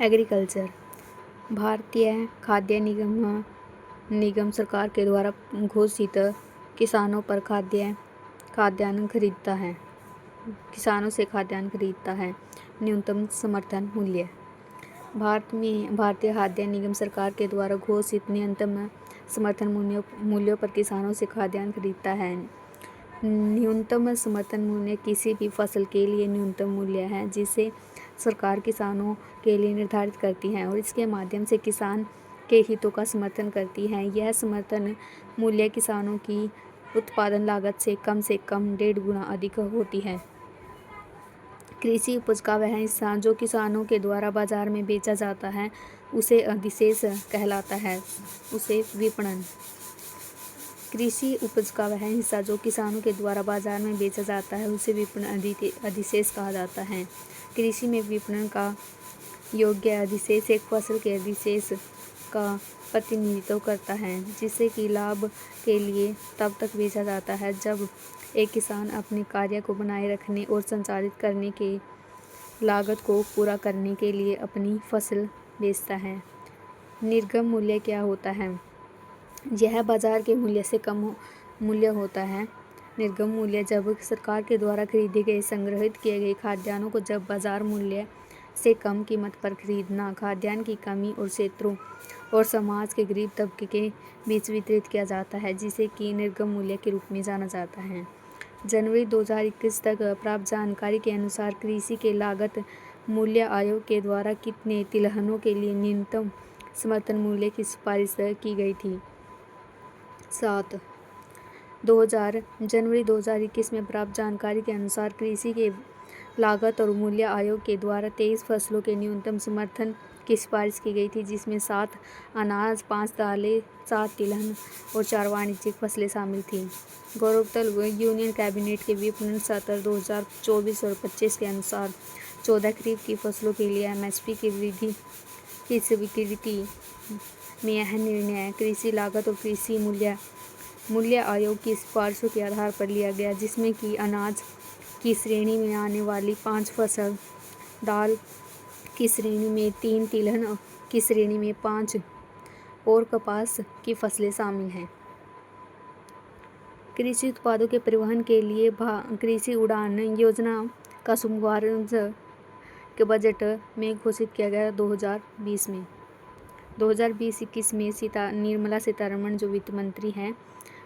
Agriculture. भारतीय खाद्य निगम सरकार के द्वारा घोषित किसानों से खाद्यान्न खरीदता है। न्यूनतम समर्थन मूल्य। भारतीय खाद्य निगम सरकार के द्वारा घोषित न्यूनतम समर्थन मूल्यों पर किसानों से खाद्यान्न खरीदता है। न्यूनतम समर्थन मूल्य किसी भी फसल के लिए न्यूनतम मूल्य है जिसे सरकार किसानों के लिए निर्धारित करती है और इसके माध्यम से किसान के हितों का समर्थन करती है। यह समर्थन मूल्य किसानों की उत्पादन लागत से कम 1.5 गुना अधिक होती है। कृषि उपज का वह हिस्सा जो किसानों के द्वारा बाजार में बेचा जाता है उसे अधिशेष कहलाता है। विपणन। कृषि उपज का वह हिस्सा जो किसानों के द्वारा बाजार में बेचा जाता है उसे विपणन अधिशेष कहा जाता है। कृषि में विपणन का योग्य अधिशेष एक फसल के अधिशेष का प्रतिनिधित्व करता है जिसे कि लाभ के लिए तब तक बेचा जाता है जब एक किसान अपने कार्य को बनाए रखने और संचालित करने के लागत को पूरा करने के लिए अपनी फसल बेचता है। निर्गम मूल्य क्या होता है? यह बाजार के मूल्य से कम मूल्य होता है। निर्गम मूल्य जब सरकार के द्वारा खरीदे गए संग्रहित किए गए खाद्यान्नों को जब बाजार मूल्य से कम कीमत पर खरीदना खाद्यान्न की कमी और क्षेत्रों और समाज के गरीब तबके के बीच वितरित किया जाता है जिसे कि निर्गम मूल्य के रूप में जाना जाता है। जनवरी 2021 तक प्राप्त जानकारी के अनुसार कृषि के लागत मूल्य आयोग के द्वारा कितने तिलहनों के लिए न्यूनतम समर्थन मूल्य की सिफारिश की गई थी? 7। जनवरी 2021 में प्राप्त जानकारी के अनुसार कृषि के लागत और मूल्य आयोग के द्वारा 23 फसलों के न्यूनतम समर्थन की सिफारिश की गई थी जिसमें 7 अनाज, 5 दालें, 7 तिलहन और 4 वाणिज्यिक फसलें शामिल थीं। गौरतलब यूनियन कैबिनेट के विपणन सत्र 2024 और 25 के अनुसार 14 खरीफ की फसलों के लिए MSP की वृद्धि की स्वीकृति में यह निर्णय कृषि लागत और कृषि मूल्य आयोग की सिफारिशों के आधार पर लिया गया जिसमें कि अनाज की श्रेणी में आने वाली 5 फसल, दाल की श्रेणी में 3, तिलहन की श्रेणी में 5 और कपास की फसलें शामिल हैं। कृषि उत्पादों के परिवहन के लिए कृषि उड़ान योजना का शुभारंभ के बजट में घोषित किया गया 2020 में। 2020-21 में निर्मला सीतारमण जो वित्त मंत्री हैं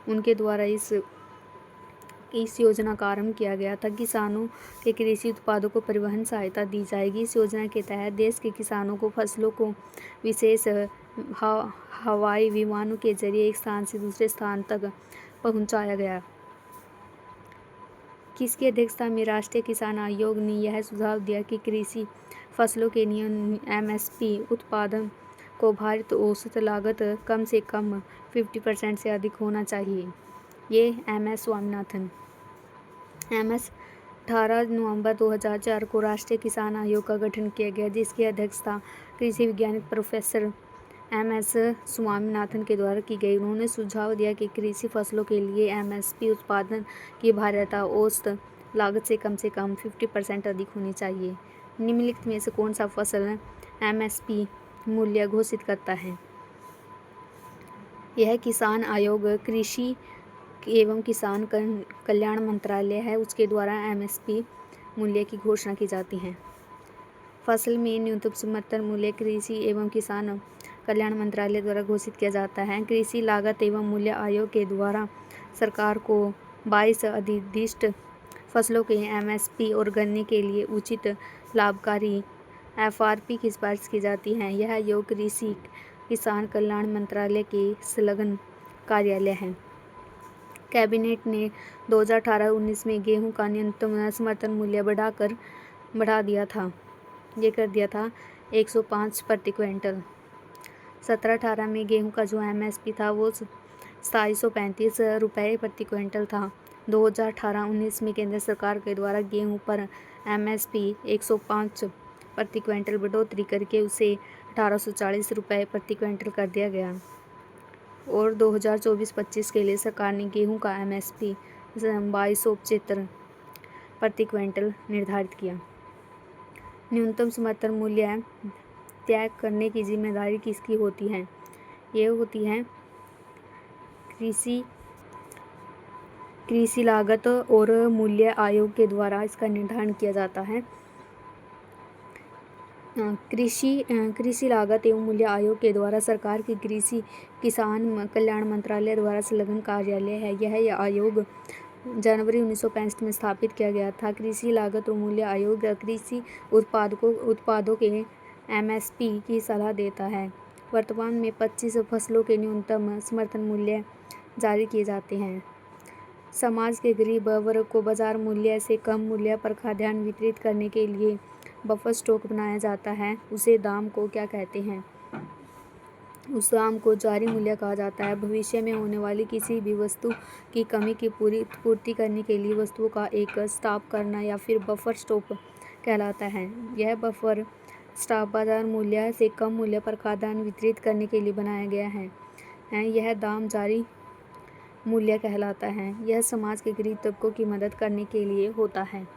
उनके द्वारा इस योजना का आरंभ किया गया था। किसानों के कृषि उत्पादों को परिवहन सहायता दी जाएगी। इस योजना के तहत देश के किसानों को फसलों को विशेष हवाई विमानों के जरिए एक स्थान से दूसरे स्थान तक पहुंचाया गया। किसकी अध्यक्षता में राष्ट्रीय किसान आयोग ने यह सुझाव दिया कि कृषि फसलों के MSP उत्पादन को भारित औसत लागत कम से कम 50% से अधिक होना चाहिए। ये MS स्वामीनाथन। 18 नवंबर 2004 को राष्ट्रीय किसान आयोग का गठन किया गया जिसकी अध्यक्षता कृषि वैज्ञानिक प्रोफेसर MS स्वामीनाथन के द्वारा की गई। उन्होंने सुझाव दिया कि कृषि फसलों के लिए MSP उत्पादन की भारिता औसत लागत से कम 50% अधिक होनी चाहिए। निम्नलिखित में से कौन सा फसल MSP मूल्य घोषित करता है? यह किसान आयोग कृषि एवं किसान कल्याण मंत्रालय है, उसके द्वारा MSP मूल्य की घोषणा की जाती है। फसल में न्यूनतम समर्थन मूल्य कृषि एवं किसान कल्याण मंत्रालय द्वारा घोषित किया जाता है। कृषि लागत एवं मूल्य आयोग के द्वारा सरकार को 22 अधिदिष्ट फसलों के MSP और गन्ने के लिए उचित लाभकारी FRP की सिफारिश की जाती है। यह आयोग कृषि किसान कल्याण मंत्रालय के संलग्न कार्यालय है। कैबिनेट ने 2018-19 में गेहूं का न्यूनतम समर्थन मूल्य बढ़ा दिया था। ये कर दिया था 105 प्रति क्विंटल। 17-18 में गेहूं का जो MSP था वो 2735 रुपये प्रति क्विंटल था। 2018-19 में केंद्र सरकार के द्वारा गेहूं पर MSP 105 प्रति क्विंटल बढ़ोतरी करके उसे 1840 रुपये प्रति क्विंटल कर दिया गया और 2024-25 के लिए सरकार ने गेहूं का MSP 2275 प्रति क्विंटल निर्धारित किया। न्यूनतम समर्थन मूल्य तय करने की जिम्मेदारी किसकी होती है? ये होती है कृषि लागत और मूल्य आयोग के द्वारा इसका निर्धारण किया जाता है। कृषि लागत एवं मूल्य आयोग के द्वारा सरकार की कृषि किसान कल्याण मंत्रालय द्वारा संलग्न कार्यालय है। यह आयोग जनवरी 1965 में स्थापित किया गया था। कृषि लागत और मूल्य आयोग कृषि उत्पादों के MSP की सलाह देता है। वर्तमान में 25 फसलों के न्यूनतम समर्थन मूल्य जारी किए जाते हैं। समाज के गरीब वर्ग को बाजार मूल्य से कम मूल्य पर खाद्यान्न वितरित करने के लिए बफर स्टॉक बनाया जाता है। उसे दाम को क्या कहते हैं? उस दाम को जारी मूल्य कहा जाता है। भविष्य में होने वाली किसी भी वस्तु की कमी की पूर्ति करने के लिए वस्तुओं का एक स्टॉक करना या फिर बफर स्टॉक कहलाता है। यह बफर स्टॉक बाजार मूल्य से कम मूल्य पर खाद्यान्न वितरित करने के लिए बनाया गया है। यह दाम जारी मूल्य कहलाता है। यह समाज के गरीब तबकों की मदद करने के लिए होता है।